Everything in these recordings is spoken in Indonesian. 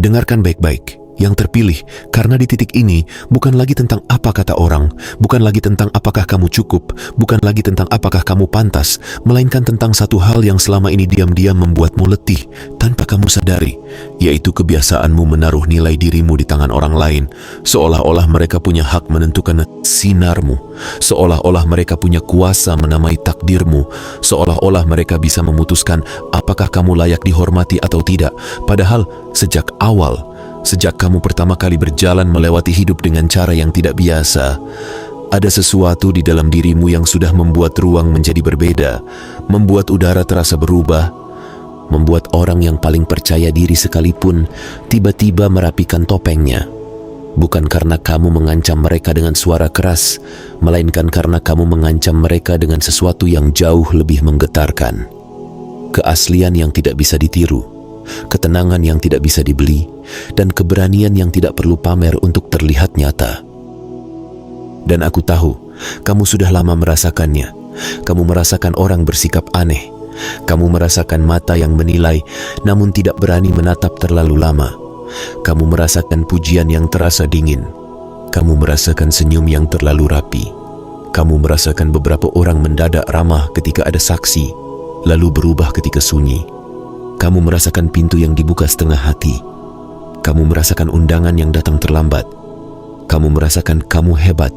Dengarkan baik-baik. Yang terpilih, karena di titik ini bukan lagi tentang apa kata orang, bukan lagi tentang apakah kamu cukup, bukan lagi tentang apakah kamu pantas, melainkan tentang satu hal yang selama ini diam-diam membuatmu letih tanpa kamu sadari, yaitu kebiasaanmu menaruh nilai dirimu di tangan orang lain, seolah-olah mereka punya hak menentukan sinarmu, seolah-olah mereka punya kuasa menamai takdirmu, seolah-olah mereka bisa memutuskan apakah kamu layak dihormati atau tidak, padahal sejak awal, sejak kamu pertama kali berjalan melewati hidup dengan cara yang tidak biasa, ada sesuatu di dalam dirimu yang sudah membuat ruang menjadi berbeda, membuat udara terasa berubah, membuat orang yang paling percaya diri sekalipun tiba-tiba merapikan topengnya. Bukan karena kamu mengancam mereka dengan suara keras, melainkan karena kamu mengancam mereka dengan sesuatu yang jauh lebih menggetarkan. Keaslian yang tidak bisa ditiru, ketenangan yang tidak bisa dibeli, dan keberanian yang tidak perlu pamer untuk terlihat nyata. Dan aku tahu, kamu sudah lama merasakannya. Kamu merasakan orang bersikap aneh. Kamu merasakan mata yang menilai, namun tidak berani menatap terlalu lama. Kamu merasakan pujian yang terasa dingin. Kamu merasakan senyum yang terlalu rapi. Kamu merasakan beberapa orang mendadak ramah ketika ada saksi, lalu berubah ketika sunyi. Kamu merasakan pintu yang dibuka setengah hati. Kamu merasakan undangan yang datang terlambat. Kamu merasakan kamu hebat,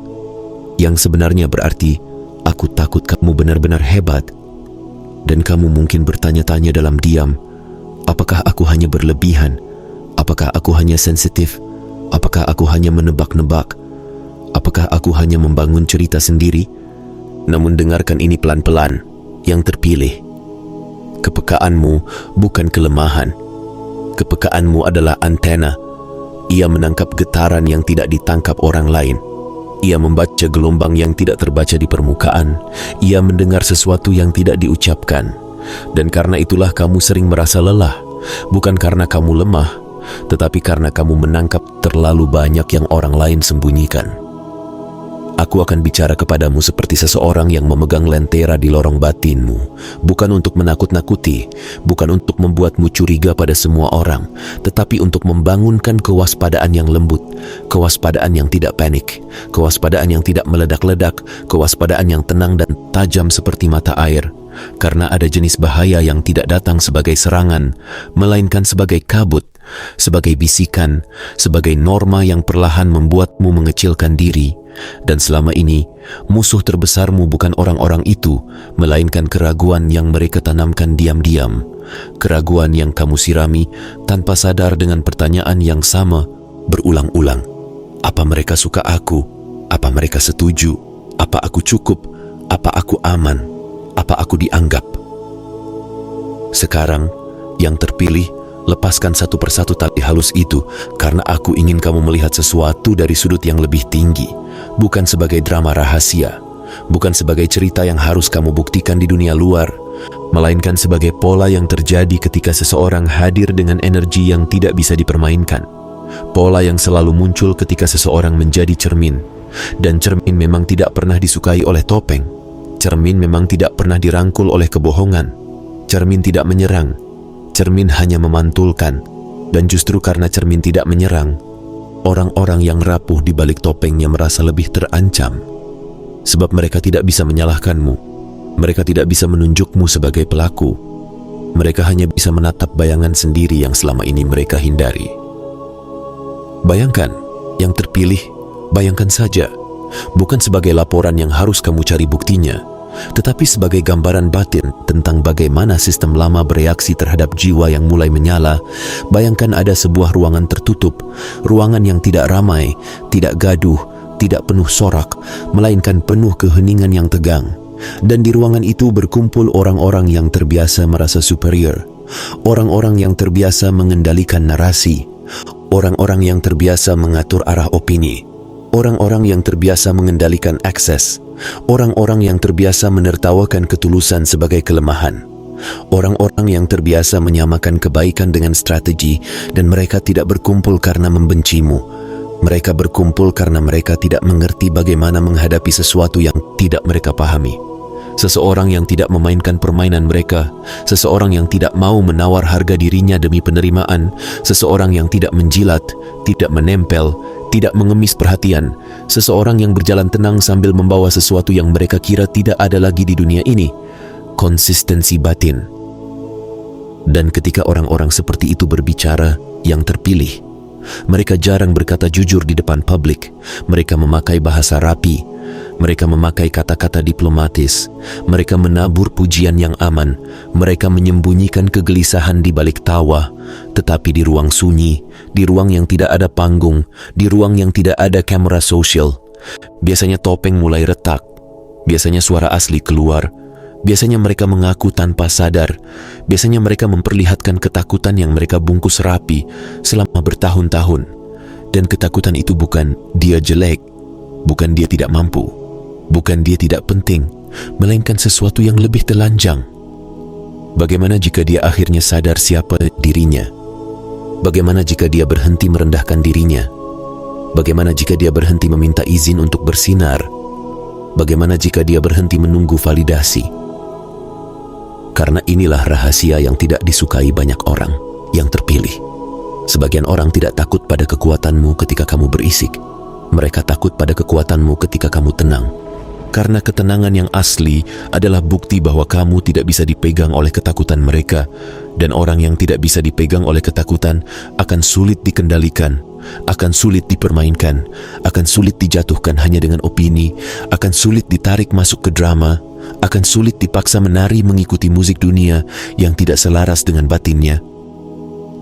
yang sebenarnya berarti aku takut kamu benar-benar hebat. Dan kamu mungkin bertanya-tanya dalam diam, apakah aku hanya berlebihan? Apakah aku hanya sensitif? Apakah aku hanya menebak-nebak? Apakah aku hanya membangun cerita sendiri? Namun dengarkan ini pelan-pelan, yang terpilih. Kepekaanmu bukan kelemahan. Kepekaanmu adalah antena. Ia menangkap getaran yang tidak ditangkap orang lain. Ia membaca gelombang yang tidak terbaca di permukaan. Ia mendengar sesuatu yang tidak diucapkan. Dan karena itulah kamu sering merasa lelah. Bukan karena kamu lemah, tetapi karena kamu menangkap terlalu banyak yang orang lain sembunyikan. Aku akan bicara kepadamu seperti seseorang yang memegang lentera di lorong batinmu, bukan untuk menakut-nakuti, bukan untuk membuatmu curiga pada semua orang, tetapi untuk membangunkan kewaspadaan yang lembut, kewaspadaan yang tidak panik, kewaspadaan yang tidak meledak-ledak, kewaspadaan yang tenang dan tajam seperti mata air. Karena ada jenis bahaya yang tidak datang sebagai serangan, melainkan sebagai kabut, sebagai bisikan, sebagai norma yang perlahan membuatmu mengecilkan diri. Dan selama ini, musuh terbesarmu bukan orang-orang itu, melainkan keraguan yang mereka tanamkan diam-diam. Keraguan yang kamu sirami tanpa sadar dengan pertanyaan yang sama berulang-ulang. Apa mereka suka aku? Apa mereka setuju? Apa aku cukup? Apa aku aman? Apa aku dianggap? Sekarang, yang terpilih, lepaskan satu persatu tali halus itu, karena aku ingin kamu melihat sesuatu dari sudut yang lebih tinggi, bukan sebagai drama rahasia, bukan sebagai cerita yang harus kamu buktikan di dunia luar, melainkan sebagai pola yang terjadi ketika seseorang hadir dengan energi yang tidak bisa dipermainkan. Pola yang selalu muncul ketika seseorang menjadi cermin, dan cermin memang tidak pernah disukai oleh topeng. Cermin memang tidak pernah dirangkul oleh kebohongan. Cermin tidak menyerang. Cermin hanya memantulkan. Dan justru karena cermin tidak menyerang, orang-orang yang rapuh di balik topengnya merasa lebih terancam. Sebab mereka tidak bisa menyalahkanmu. Mereka tidak bisa menunjukmu sebagai pelaku. Mereka hanya bisa menatap bayangan sendiri yang selama ini mereka hindari. Bayangkan, yang terpilih, bayangkan saja. Bukan sebagai laporan yang harus kamu cari buktinya, tetapi sebagai gambaran batin tentang bagaimana sistem lama bereaksi terhadap jiwa yang mulai menyala. Bayangkan ada sebuah ruangan tertutup, ruangan yang tidak ramai, tidak gaduh, tidak penuh sorak, melainkan penuh keheningan yang tegang. Dan di ruangan itu berkumpul orang-orang yang terbiasa merasa superior, orang-orang yang terbiasa mengendalikan narasi, orang-orang yang terbiasa mengatur arah opini, orang-orang yang terbiasa mengendalikan akses, orang-orang yang terbiasa menertawakan ketulusan sebagai kelemahan, orang-orang yang terbiasa menyamakan kebaikan dengan strategi, dan mereka tidak berkumpul karena membencimu. Mereka berkumpul karena mereka tidak mengerti bagaimana menghadapi sesuatu yang tidak mereka pahami. seseorang yang tidak memainkan permainan mereka, seseorang yang tidak mau menawar harga dirinya demi penerimaan, seseorang yang tidak menjilat, tidak menempel, tidak mengemis perhatian, seseorang yang berjalan tenang sambil membawa sesuatu yang mereka kira tidak ada lagi di dunia ini. Konsistensi batin. Dan ketika orang-orang seperti itu berbicara, yang terpilih, mereka jarang berkata jujur di depan publik. Mereka memakai bahasa rapi, mereka memakai kata-kata diplomatis, mereka menabur pujian yang aman, mereka menyembunyikan kegelisahan di balik tawa. Tetapi di ruang sunyi, di ruang yang tidak ada panggung, di ruang yang tidak ada kamera sosial, biasanya topeng mulai retak, biasanya suara asli keluar, biasanya mereka mengaku tanpa sadar, biasanya mereka memperlihatkan ketakutan yang mereka bungkus rapi selama bertahun-tahun. Dan ketakutan itu bukan dia jelek, bukan dia tidak mampu, bukan dia tidak penting, melainkan sesuatu yang lebih telanjang. Bagaimana jika dia akhirnya sadar siapa dirinya? Bagaimana jika dia berhenti merendahkan dirinya? Bagaimana jika dia berhenti meminta izin untuk bersinar? Bagaimana jika dia berhenti menunggu validasi? Karena inilah rahasia yang tidak disukai banyak orang yang terpilih. Sebagian orang tidak takut pada kekuatanmu ketika kamu berisik. Mereka takut pada kekuatanmu ketika kamu tenang. Karena ketenangan yang asli adalah bukti bahwa kamu tidak bisa dipegang oleh ketakutan mereka. Dan orang yang tidak bisa dipegang oleh ketakutan akan sulit dikendalikan, akan sulit dipermainkan, akan sulit dijatuhkan hanya dengan opini, akan sulit ditarik masuk ke drama, akan sulit dipaksa menari mengikuti musik dunia yang tidak selaras dengan batinnya.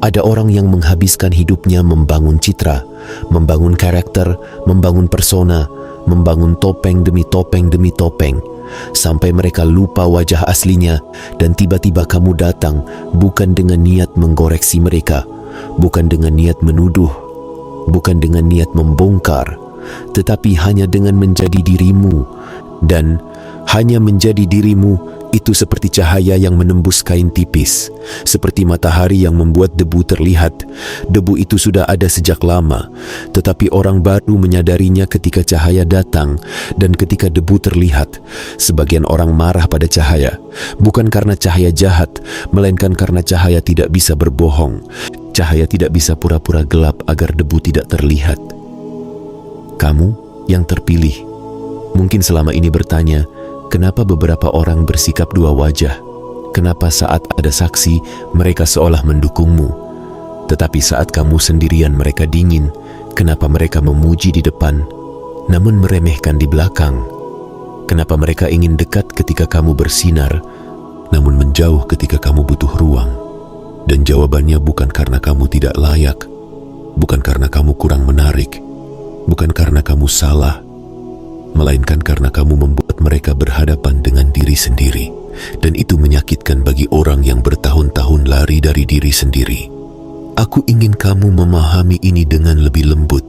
Ada orang yang menghabiskan hidupnya membangun citra, membangun karakter, membangun persona, membangun topeng demi topeng demi topeng, sampai mereka lupa wajah aslinya. Dan tiba-tiba kamu datang bukan dengan niat menggoreksi mereka, bukan dengan niat menuduh, bukan dengan niat membongkar, tetapi hanya dengan menjadi dirimu. Dan hanya menjadi dirimu itu seperti cahaya yang menembus kain tipis, seperti matahari yang membuat debu terlihat. Debu itu sudah ada sejak lama, tetapi orang baru menyadarinya ketika cahaya datang. Dan ketika debu terlihat, sebagian orang marah pada cahaya, bukan karena cahaya jahat, melainkan karena cahaya tidak bisa berbohong. Cahaya tidak bisa pura-pura gelap agar debu tidak terlihat. Kamu yang terpilih mungkin selama ini bertanya, kenapa beberapa orang bersikap dua wajah? Kenapa saat ada saksi, mereka seolah mendukungmu, tetapi saat kamu sendirian mereka dingin? Kenapa mereka memuji di depan, namun meremehkan di belakang? Kenapa mereka ingin dekat ketika kamu bersinar, namun menjauh ketika kamu butuh ruang? Dan jawabannya bukan karena kamu tidak layak, bukan karena kamu kurang menarik, bukan karena kamu salah, melainkan karena kamu membuat mereka berhadapan dengan diri sendiri. Dan itu menyakitkan bagi orang yang bertahun-tahun lari dari diri sendiri. Aku ingin kamu memahami ini dengan lebih lembut,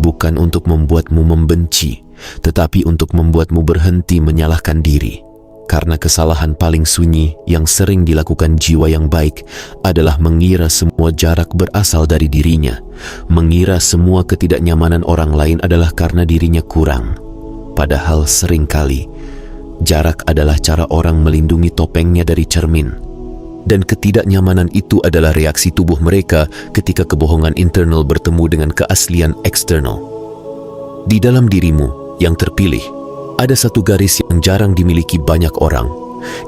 bukan untuk membuatmu membenci, tetapi untuk membuatmu berhenti menyalahkan diri. Karena kesalahan paling sunyi yang sering dilakukan jiwa yang baik adalah mengira semua jarak berasal dari dirinya, mengira semua ketidaknyamanan orang lain adalah karena dirinya kurang. Padahal seringkali jarak adalah cara orang melindungi topengnya dari cermin. Dan ketidaknyamanan itu adalah reaksi tubuh mereka ketika kebohongan internal bertemu dengan keaslian eksternal. Di dalam dirimu yang terpilih, ada satu garis yang jarang dimiliki banyak orang.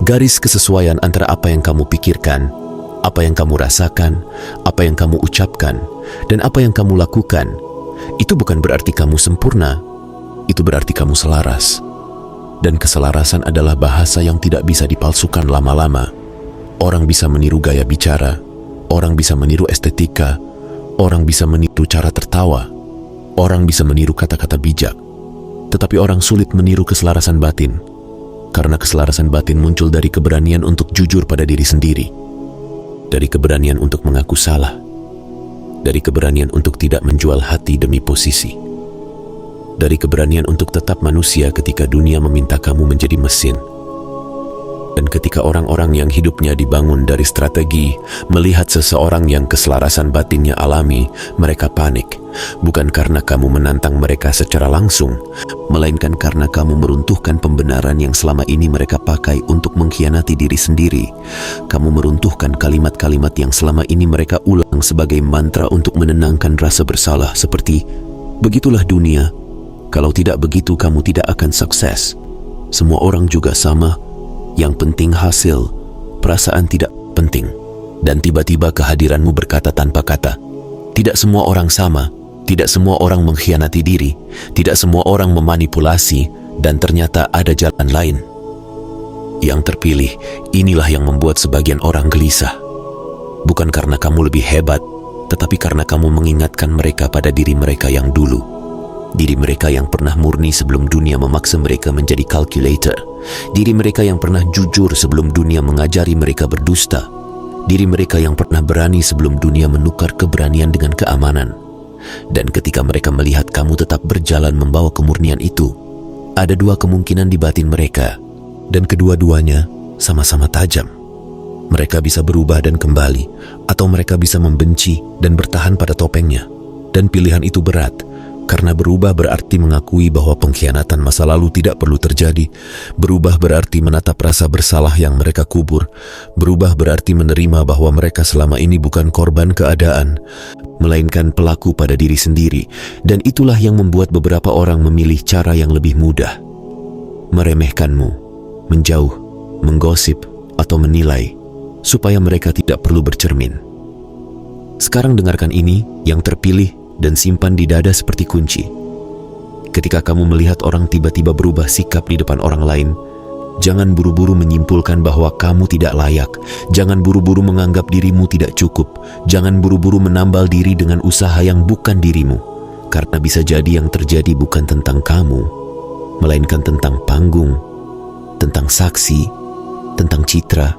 Garis kesesuaian antara apa yang kamu pikirkan, apa yang kamu rasakan, apa yang kamu ucapkan, dan apa yang kamu lakukan. Itu bukan berarti kamu sempurna, itu berarti kamu selaras. Dan keselarasan adalah bahasa yang tidak bisa dipalsukan lama-lama. Orang bisa meniru gaya bicara, orang bisa meniru estetika, orang bisa meniru cara tertawa, orang bisa meniru kata-kata bijak. Tetapi orang sulit meniru keselarasan batin, karena keselarasan batin muncul dari keberanian untuk jujur pada diri sendiri, dari keberanian untuk mengaku salah, dari keberanian untuk tidak menjual hati demi posisi, dari keberanian untuk tetap manusia ketika dunia meminta kamu menjadi mesin, Dan ketika orang-orang yang hidupnya dibangun dari strategi melihat seseorang yang keselarasan batinnya alami, mereka panik. Bukan karena kamu menantang mereka secara langsung, melainkan karena kamu meruntuhkan pembenaran yang selama ini mereka pakai untuk mengkhianati diri sendiri. Kamu meruntuhkan kalimat-kalimat yang selama ini mereka ulang sebagai mantra untuk menenangkan rasa bersalah, seperti, "Begitulah dunia. Kalau tidak begitu kamu tidak akan sukses. Semua orang juga sama. Yang penting hasil, perasaan tidak penting." Dan tiba-tiba kehadiranmu berkata tanpa kata, "Tidak semua orang sama, tidak semua orang mengkhianati diri, tidak semua orang memanipulasi, dan ternyata ada jalan lain." Yang terpilih, inilah yang membuat sebagian orang gelisah. Bukan karena kamu lebih hebat, tetapi karena kamu mengingatkan mereka pada diri mereka yang dulu. Diri mereka yang pernah murni sebelum dunia memaksa mereka menjadi calculator. Diri mereka yang pernah jujur sebelum dunia mengajari mereka berdusta. Diri mereka yang pernah berani sebelum dunia menukar keberanian dengan keamanan. Dan ketika mereka melihat kamu tetap berjalan membawa kemurnian itu, ada dua kemungkinan di batin mereka, dan kedua-duanya sama-sama tajam. Mereka bisa berubah dan kembali, atau mereka bisa membenci dan bertahan pada topengnya. Dan pilihan itu berat, karena berubah berarti mengakui bahwa pengkhianatan masa lalu tidak perlu terjadi. Berubah berarti menatap rasa bersalah yang mereka kubur. Berubah berarti menerima bahwa mereka selama ini bukan korban keadaan, melainkan pelaku pada diri sendiri. Dan itulah yang membuat beberapa orang memilih cara yang lebih mudah: meremehkanmu, menjauh, menggosip, atau menilai, supaya mereka tidak perlu bercermin. Sekarang dengarkan ini, yang terpilih, dan simpan di dada seperti kunci. Ketika kamu melihat orang tiba-tiba berubah sikap di depan orang lain, jangan buru-buru menyimpulkan bahwa kamu tidak layak. Jangan buru-buru menganggap dirimu tidak cukup. Jangan buru-buru menambal diri dengan usaha yang bukan dirimu. Karena bisa jadi yang terjadi bukan tentang kamu, melainkan tentang panggung, tentang saksi, tentang citra,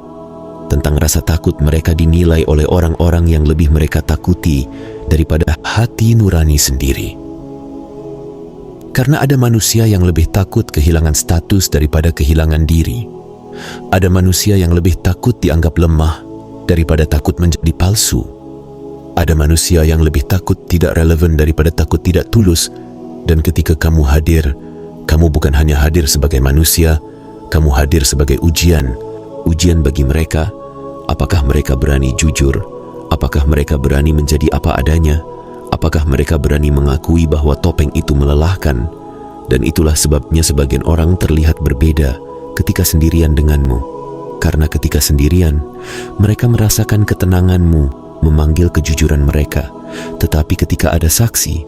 tentang rasa takut mereka dinilai oleh orang-orang yang lebih mereka takuti daripada hati nurani sendiri. Karena ada manusia yang lebih takut kehilangan status daripada kehilangan diri. Ada manusia yang lebih takut dianggap lemah daripada takut menjadi palsu. Ada manusia yang lebih takut tidak relevan daripada takut tidak tulus. Dan ketika kamu hadir, kamu bukan hanya hadir sebagai manusia, kamu hadir sebagai ujian. Ujian bagi mereka. Apakah mereka berani jujur? Apakah mereka berani menjadi apa adanya? Apakah mereka berani mengakui bahwa topeng itu melelahkan? Dan itulah sebabnya sebagian orang terlihat berbeda ketika sendirian denganmu. Karena ketika sendirian, mereka merasakan ketenanganmu memanggil kejujuran mereka. Tetapi ketika ada saksi,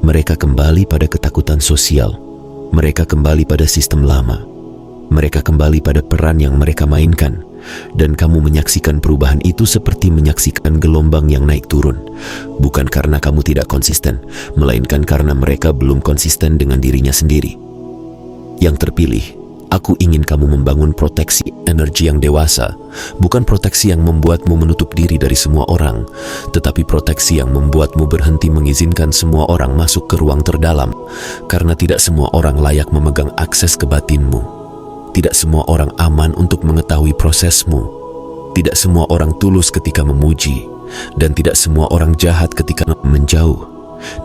mereka kembali pada ketakutan sosial. Mereka kembali pada sistem lama. Mereka kembali pada peran yang mereka mainkan. Dan kamu menyaksikan perubahan itu seperti menyaksikan gelombang yang naik turun. Bukan karena kamu tidak konsisten, melainkan karena mereka belum konsisten dengan dirinya sendiri. Yang terpilih, aku ingin kamu membangun proteksi energi yang dewasa. Bukan proteksi yang membuatmu menutup diri dari semua orang, tetapi proteksi yang membuatmu berhenti mengizinkan semua orang masuk ke ruang terdalam. Karena tidak semua orang layak memegang akses ke batinmu. Tidak semua orang aman untuk mengetahui prosesmu. Tidak semua orang tulus ketika memuji, dan tidak semua orang jahat ketika menjauh.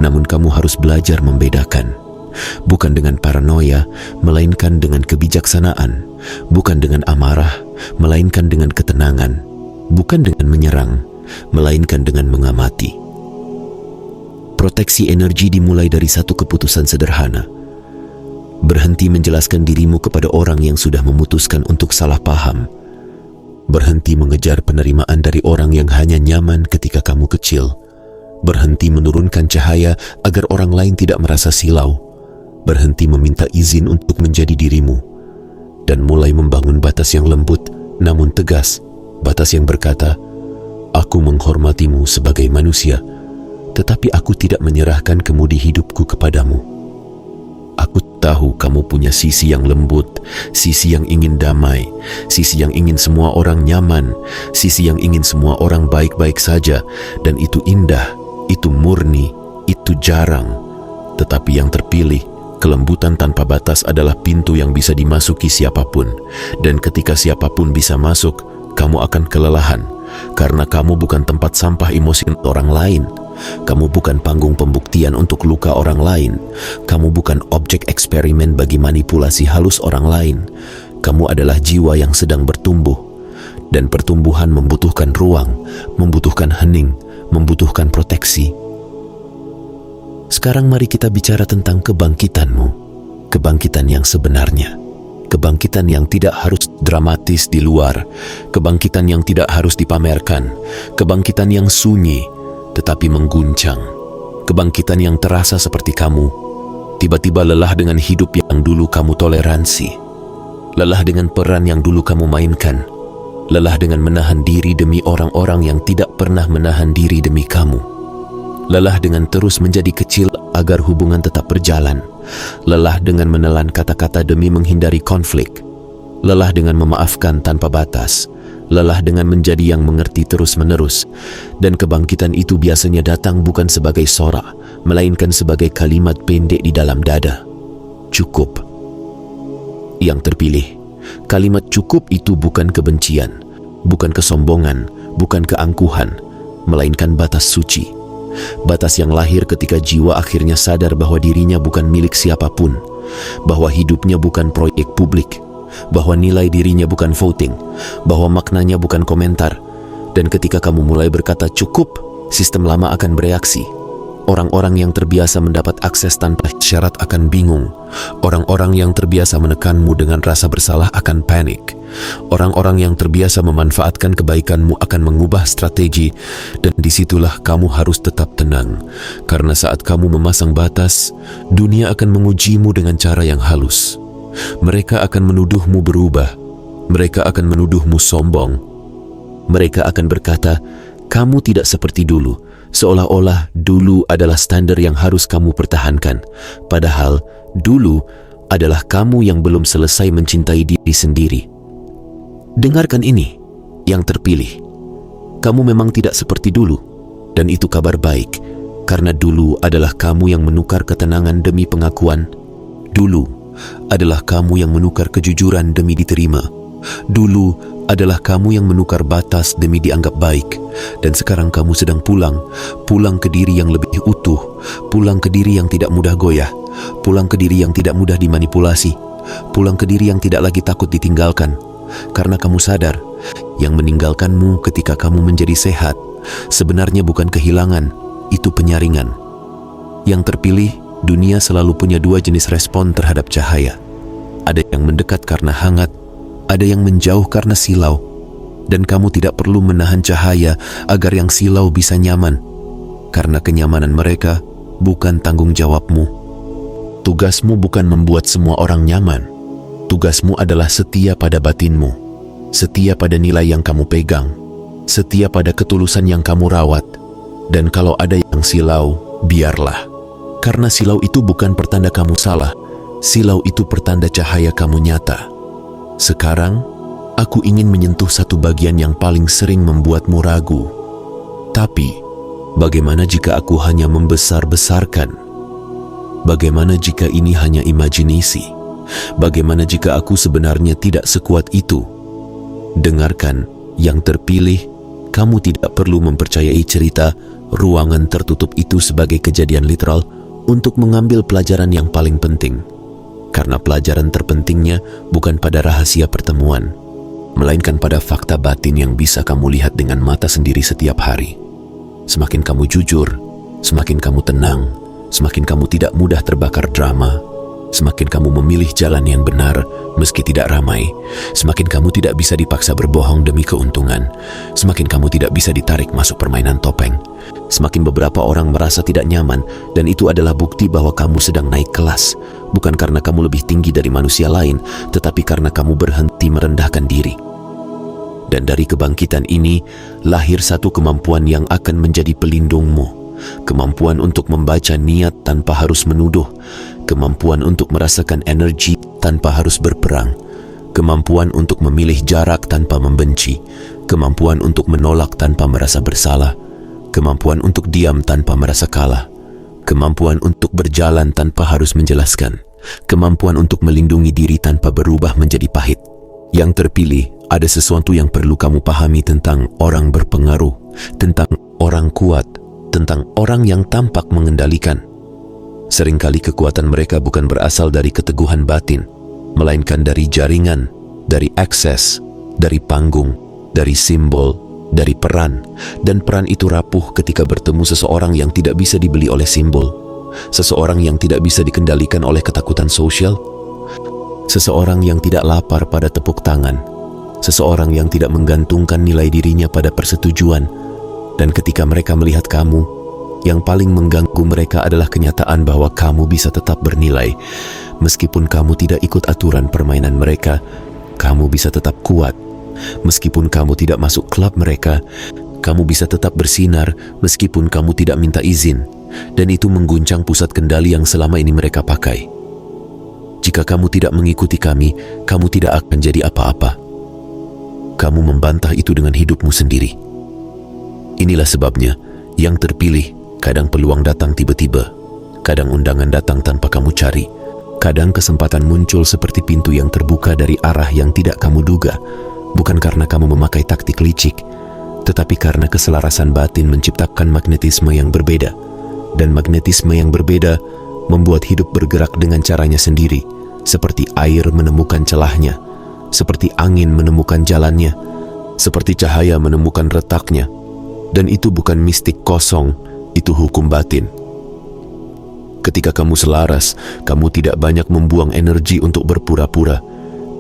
Namun kamu harus belajar membedakan. Bukan dengan paranoia, melainkan dengan kebijaksanaan. Bukan dengan amarah, melainkan dengan ketenangan. Bukan dengan menyerang, melainkan dengan mengamati. Proteksi energi dimulai dari satu keputusan sederhana. Berhenti menjelaskan dirimu kepada orang yang sudah memutuskan untuk salah paham. Berhenti mengejar penerimaan dari orang yang hanya nyaman ketika kamu kecil. Berhenti menurunkan cahaya agar orang lain tidak merasa silau. Berhenti meminta izin untuk menjadi dirimu. Dan mulai membangun batas yang lembut namun tegas. Batas yang berkata, "Aku menghormatimu sebagai manusia, tetapi aku tidak menyerahkan kemudi hidupku kepadamu. Aku tahu kamu punya sisi yang lembut, sisi yang ingin damai, sisi yang ingin semua orang nyaman, sisi yang ingin semua orang baik-baik saja, dan itu indah, itu murni, itu jarang. Tetapi yang terpilih, Kelembutan tanpa batas adalah pintu yang bisa dimasuki siapapun, dan ketika siapapun bisa masuk, kamu akan kelelahan, karena kamu bukan tempat sampah emosi orang lain. Kamu bukan panggung pembuktian untuk luka orang lain. Kamu bukan objek eksperimen bagi manipulasi halus orang lain. Kamu adalah jiwa yang sedang bertumbuh, dan pertumbuhan membutuhkan ruang, membutuhkan hening, membutuhkan proteksi. Sekarang mari kita bicara tentang kebangkitanmu, kebangkitan yang sebenarnya, kebangkitan yang tidak harus dramatis di luar, kebangkitan yang tidak harus dipamerkan, kebangkitan yang sunyi tetapi mengguncang, kebangkitan yang terasa seperti kamu tiba-tiba lelah dengan hidup yang dulu kamu toleransi, lelah dengan peran yang dulu kamu mainkan, lelah dengan menahan diri demi orang-orang yang tidak pernah menahan diri demi kamu, lelah dengan terus menjadi kecil agar hubungan tetap berjalan, lelah dengan menelan kata-kata demi menghindari konflik, lelah dengan memaafkan tanpa batas, lelah dengan menjadi yang mengerti terus-menerus. Dan kebangkitan itu biasanya datang bukan sebagai sorak, melainkan sebagai kalimat pendek di dalam dada. Cukup. Yang terpilih, kalimat cukup itu bukan kebencian, bukan kesombongan, bukan keangkuhan, melainkan batas suci. Batas yang lahir ketika jiwa akhirnya sadar bahwa dirinya bukan milik siapapun, bahwa hidupnya bukan proyek publik, bahwa nilai dirinya bukan voting, bahwa maknanya bukan komentar. Dan ketika kamu mulai berkata cukup, sistem lama akan bereaksi. Orang-orang yang terbiasa mendapat akses tanpa syarat akan bingung. Orang-orang yang terbiasa menekanmu dengan rasa bersalah akan panik. Orang-orang yang terbiasa memanfaatkan kebaikanmu akan mengubah strategi, dan disitulah kamu harus tetap tenang. Karena saat kamu memasang batas, dunia akan mengujimu dengan cara yang halus. Mereka akan menuduhmu berubah. Mereka akan menuduhmu sombong. Mereka akan berkata, kamu tidak seperti dulu, seolah-olah dulu adalah standar yang harus kamu pertahankan. Padahal dulu adalah kamu yang belum selesai mencintai diri sendiri. Dengarkan ini, yang terpilih. Kamu memang tidak seperti dulu, dan itu kabar baik, karena dulu adalah kamu yang menukar ketenangan demi pengakuan. Dulu adalah kamu yang menukar kejujuran demi diterima. Dulu adalah kamu yang menukar batas demi dianggap baik. Dan sekarang kamu sedang pulang ke diri yang lebih utuh, pulang ke diri yang tidak mudah goyah, pulang ke diri yang tidak mudah dimanipulasi, pulang ke diri yang tidak lagi takut ditinggalkan. Karena kamu sadar, yang meninggalkanmu ketika kamu menjadi sehat sebenarnya bukan kehilangan, itu penyaringan. Yang terpilih, dunia selalu punya dua jenis respon terhadap cahaya. Ada yang mendekat karena hangat, ada yang menjauh karena silau. Dan kamu tidak perlu menahan cahaya agar yang silau bisa nyaman, karena kenyamanan mereka bukan tanggung jawabmu. Tugasmu bukan membuat semua orang nyaman. Tugasmu adalah setia pada batinmu, setia pada nilai yang kamu pegang, setia pada ketulusan yang kamu rawat. Dan kalau ada yang silau, biarlah. Karena silau itu bukan pertanda kamu salah. Silau itu pertanda cahaya kamu nyata. Sekarang, aku ingin menyentuh satu bagian yang paling sering membuatmu ragu. Tapi, bagaimana jika aku hanya membesar-besarkan? Bagaimana jika ini hanya imajinasi? Bagaimana jika aku sebenarnya tidak sekuat itu? Dengarkan, yang terpilih, kamu tidak perlu mempercayai cerita ruangan tertutup itu sebagai kejadian literal untuk mengambil pelajaran yang paling penting. Karena pelajaran terpentingnya bukan pada rahasia pertemuan, melainkan pada fakta batin yang bisa kamu lihat dengan mata sendiri setiap hari. Semakin kamu jujur, semakin kamu tenang, semakin kamu tidak mudah terbakar drama, semakin kamu memilih jalan yang benar meski tidak ramai, semakin kamu tidak bisa dipaksa berbohong demi keuntungan, semakin kamu tidak bisa ditarik masuk permainan topeng, semakin beberapa orang merasa tidak nyaman, dan itu adalah bukti bahwa kamu sedang naik kelas, bukan karena kamu lebih tinggi dari manusia lain, tetapi karena kamu berhenti merendahkan diri. Dan dari kebangkitan ini, lahir satu kemampuan yang akan menjadi pelindungmu. Kemampuan untuk membaca niat tanpa harus menuduh. Kemampuan untuk merasakan energi tanpa harus berperang. Kemampuan untuk memilih jarak tanpa membenci. Kemampuan untuk menolak tanpa merasa bersalah. Kemampuan untuk diam tanpa merasa kalah. Kemampuan untuk berjalan tanpa harus menjelaskan. kemampuan untuk melindungi diri tanpa berubah menjadi pahit. Yang terpilih, ada sesuatu yang perlu kamu pahami tentang orang berpengaruh, tentang orang kuat, tentang orang yang tampak mengendalikan. Seringkali kekuatan mereka bukan berasal dari keteguhan batin, melainkan dari jaringan, dari akses, dari panggung, dari simbol, dari peran. Dan peran itu rapuh ketika bertemu seseorang yang tidak bisa dibeli oleh simbol, seseorang yang tidak bisa dikendalikan oleh ketakutan sosial, seseorang yang tidak lapar pada tepuk tangan, seseorang yang tidak menggantungkan nilai dirinya pada persetujuan. Dan ketika mereka melihat kamu, yang paling mengganggu mereka adalah kenyataan bahwa kamu bisa tetap bernilai. Meskipun kamu tidak ikut aturan permainan mereka, kamu bisa tetap kuat. Meskipun kamu tidak masuk klub mereka, kamu bisa tetap bersinar meskipun kamu tidak minta izin. Dan itu mengguncang pusat kendali yang selama ini mereka pakai. Jika kamu tidak mengikuti kami, kamu tidak akan jadi apa-apa. Kamu membantah itu dengan hidupmu sendiri. Inilah sebabnya, yang terpilih, kadang peluang datang tiba-tiba, kadang undangan datang tanpa kamu cari, kadang kesempatan muncul seperti pintu yang terbuka dari arah yang tidak kamu duga, bukan karena kamu memakai taktik licik, tetapi karena keselarasan batin menciptakan magnetisme yang berbeda. Dan magnetisme yang berbeda membuat hidup bergerak dengan caranya sendiri, seperti air menemukan celahnya, seperti angin menemukan jalannya, seperti cahaya menemukan retaknya. Dan itu bukan mistik kosong, itu hukum batin. Ketika kamu selaras, kamu tidak banyak membuang energi untuk berpura-pura.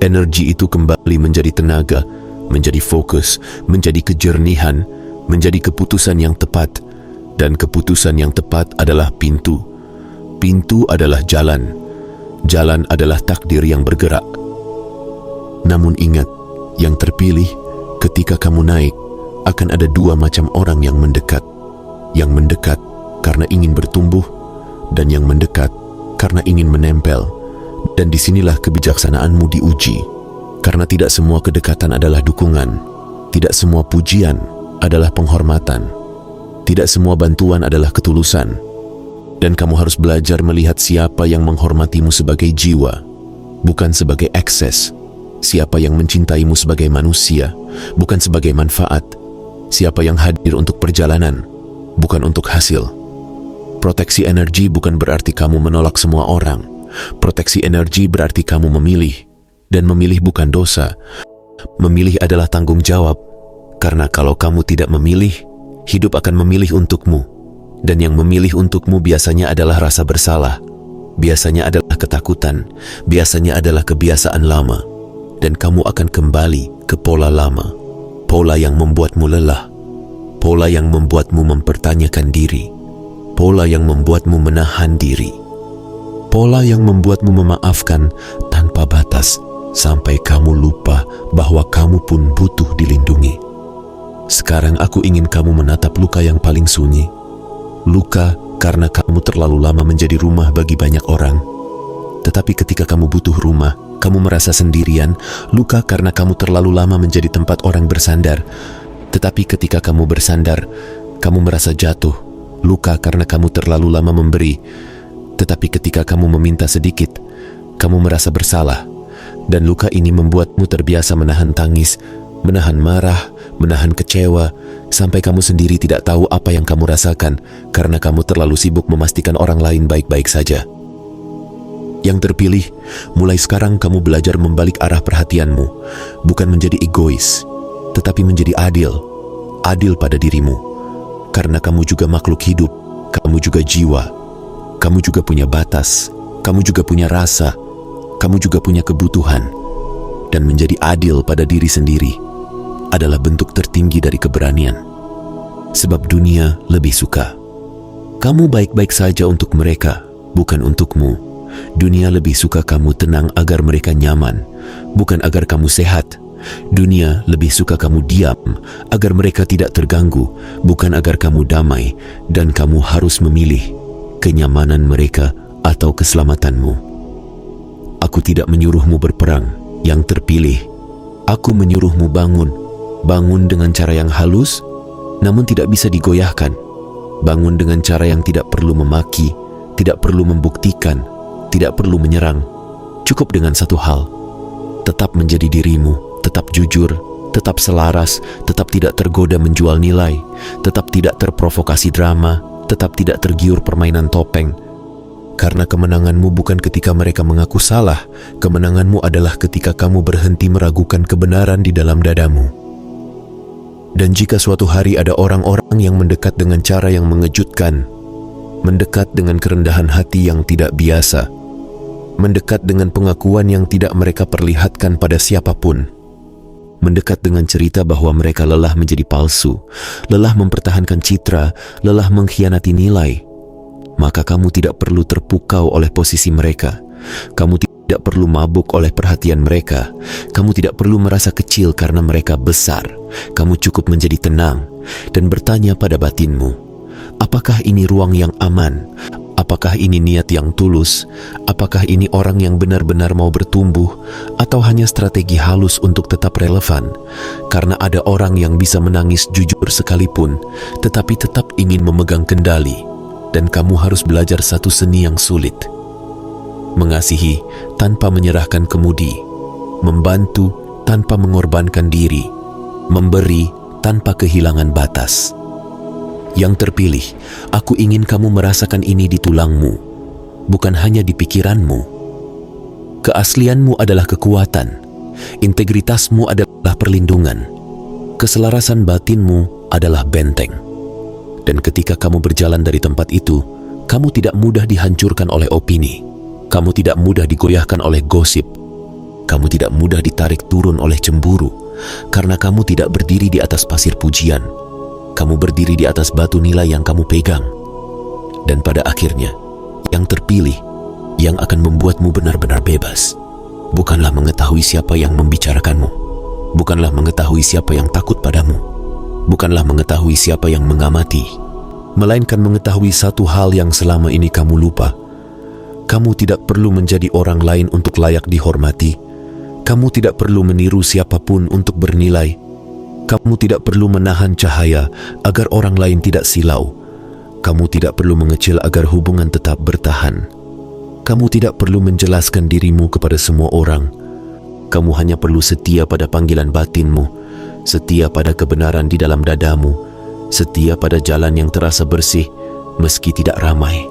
Energi itu kembali menjadi tenaga, menjadi fokus, menjadi kejernihan, menjadi keputusan yang tepat. Dan keputusan yang tepat adalah pintu. Pintu adalah jalan. Jalan adalah takdir yang bergerak. Namun ingat, yang terpilih, ketika kamu naik, akan ada dua macam orang yang mendekat. Yang mendekat karena ingin bertumbuh, dan yang mendekat karena ingin menempel. Dan disinilah kebijaksanaanmu diuji. Karena tidak semua kedekatan adalah dukungan. Tidak semua pujian adalah penghormatan. Tidak semua bantuan adalah ketulusan. Dan kamu harus belajar melihat siapa yang menghormatimu sebagai jiwa, bukan sebagai ekses. Siapa yang mencintaimu sebagai manusia, bukan sebagai manfaat. Siapa yang hadir untuk perjalanan, bukan untuk hasil. Proteksi energi bukan berarti kamu menolak semua orang. Proteksi energi berarti kamu memilih. Dan memilih bukan dosa. Memilih adalah tanggung jawab. Karena kalau kamu tidak memilih, hidup akan memilih untukmu. Dan yang memilih untukmu biasanya adalah rasa bersalah. Biasanya adalah ketakutan. Biasanya adalah kebiasaan lama. Dan kamu akan kembali ke pola lama. Pola yang membuatmu lelah. Pola yang membuatmu mempertanyakan diri. Pola yang membuatmu menahan diri. Pola yang membuatmu memaafkan tanpa batas sampai kamu lupa bahwa kamu pun butuh dilindungi. Sekarang aku ingin kamu menatap luka yang paling sunyi. Luka karena kamu terlalu lama menjadi rumah bagi banyak orang. Tetapi ketika kamu butuh rumah, kamu merasa sendirian. Luka karena kamu terlalu lama menjadi tempat orang bersandar. Tetapi ketika kamu bersandar, kamu merasa jatuh. Luka karena kamu terlalu lama memberi. Tetapi ketika kamu meminta sedikit, kamu merasa bersalah. Dan luka ini membuatmu terbiasa menahan tangis, menahan marah, menahan kecewa, sampai kamu sendiri tidak tahu apa yang kamu rasakan karena kamu terlalu sibuk memastikan orang lain baik-baik saja. Yang terpilih, mulai sekarang kamu belajar membalik arah perhatianmu, bukan menjadi egois, tetapi menjadi adil. Adil pada dirimu, karena kamu juga makhluk hidup, kamu juga jiwa, kamu juga punya batas, kamu juga punya rasa, kamu juga punya kebutuhan. Dan menjadi adil pada diri sendiri adalah bentuk tertinggi dari keberanian. Sebab dunia lebih suka kamu baik-baik saja untuk mereka, bukan untukmu. Dunia lebih suka kamu tenang agar mereka nyaman, bukan agar kamu sehat. Dunia lebih suka kamu diam agar mereka tidak terganggu, bukan agar kamu damai. Dan kamu harus memilih kenyamanan mereka atau keselamatanmu. Aku tidak menyuruhmu berperang, yang terpilih. Aku menyuruhmu bangun. Bangun dengan cara yang halus, namun tidak bisa digoyahkan. Bangun dengan cara yang tidak perlu memaki, tidak perlu membuktikan, tidak perlu menyerang. Cukup dengan satu hal: tetap menjadi dirimu, tetap jujur, tetap selaras, tetap tidak tergoda menjual nilai, tetap tidak terprovokasi drama, tetap tidak tergiur permainan topeng. Karena kemenanganmu bukan ketika mereka mengaku salah, kemenanganmu adalah ketika kamu berhenti meragukan kebenaran di dalam dadamu. Dan jika suatu hari ada orang-orang yang mendekat dengan cara yang mengejutkan, mendekat dengan kerendahan hati yang tidak biasa, mendekat dengan pengakuan yang tidak mereka perlihatkan pada siapapun, mendekat dengan cerita bahwa mereka lelah menjadi palsu, lelah mempertahankan citra, lelah mengkhianati nilai, maka kamu tidak perlu terpukau oleh posisi mereka. Kamu tidak perlu mabuk oleh perhatian mereka. Kamu tidak perlu merasa kecil karena mereka besar. Kamu cukup menjadi tenang dan bertanya pada batinmu, apakah ini ruang yang aman? Apakah ini niat yang tulus? Apakah ini orang yang benar-benar mau bertumbuh? Atau hanya strategi halus untuk tetap relevan? Karena ada orang yang bisa menangis jujur sekalipun, tetapi tetap ingin memegang kendali. Dan kamu harus belajar satu seni yang sulit: mengasihi tanpa menyerahkan kemudi, membantu tanpa mengorbankan diri, memberi tanpa kehilangan batas. Yang terpilih, aku ingin kamu merasakan ini di tulangmu, bukan hanya di pikiranmu. Keaslianmu adalah kekuatan, integritasmu adalah perlindungan, keselarasan batinmu adalah benteng. Dan ketika kamu berjalan dari tempat itu, kamu tidak mudah dihancurkan oleh opini, kamu tidak mudah digoyahkan oleh gosip, kamu tidak mudah ditarik turun oleh cemburu, karena kamu tidak berdiri di atas pasir pujian. Kamu berdiri di atas batu nilai yang kamu pegang. Dan pada akhirnya, yang terpilih, yang akan membuatmu benar-benar bebas, bukanlah mengetahui siapa yang membicarakanmu, bukanlah mengetahui siapa yang takut padamu, bukanlah mengetahui siapa yang mengamati, melainkan mengetahui satu hal yang selama ini kamu lupa. Kamu tidak perlu menjadi orang lain untuk layak dihormati. Kamu tidak perlu meniru siapapun untuk bernilai. Kamu tidak perlu menahan cahaya agar orang lain tidak silau. Kamu tidak perlu mengecil agar hubungan tetap bertahan. Kamu tidak perlu menjelaskan dirimu kepada semua orang. Kamu hanya perlu setia pada panggilan batinmu, setia pada kebenaran di dalam dadamu, setia pada jalan yang terasa bersih meski tidak ramai.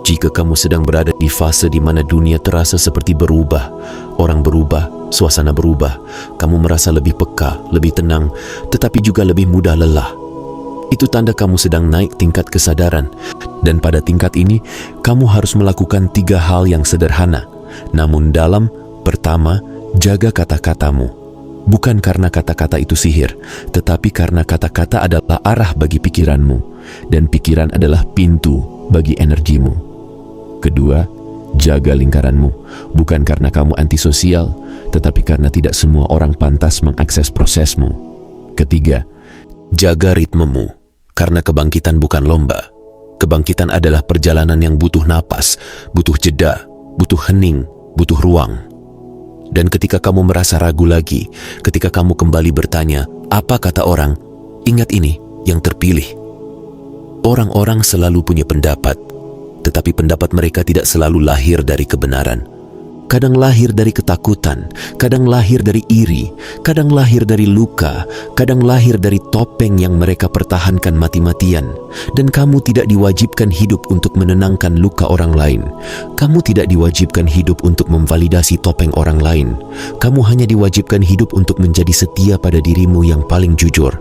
Jika kamu sedang berada di fase di mana dunia terasa seperti berubah, orang berubah, suasana berubah, kamu merasa lebih peka, lebih tenang, tetapi juga lebih mudah lelah, itu tanda kamu sedang naik tingkat kesadaran. Dan pada tingkat ini, kamu harus melakukan 3 hal yang sederhana, namun dalam. Pertama, jaga kata-katamu. Bukan karena kata-kata itu sihir, tetapi karena kata-kata adalah arah bagi pikiranmu, dan pikiran adalah pintu bagi energimu. Kedua, jaga lingkaranmu, bukan karena kamu antisosial, tetapi karena tidak semua orang pantas mengakses prosesmu. Ketiga, jaga ritmemu, karena kebangkitan bukan lomba. Kebangkitan adalah perjalanan yang butuh napas, butuh jeda, butuh hening, butuh ruang. Dan ketika kamu merasa ragu lagi, ketika kamu kembali bertanya, apa kata orang? Ingat ini, yang terpilih. Orang-orang selalu punya pendapat, tetapi pendapat mereka tidak selalu lahir dari kebenaran. Kadang lahir dari ketakutan, kadang lahir dari iri, kadang lahir dari luka, kadang lahir dari topeng yang mereka pertahankan mati-matian. Dan kamu tidak diwajibkan hidup untuk menenangkan luka orang lain. Kamu tidak diwajibkan hidup untuk memvalidasi topeng orang lain. Kamu hanya diwajibkan hidup untuk menjadi setia pada dirimu yang paling jujur.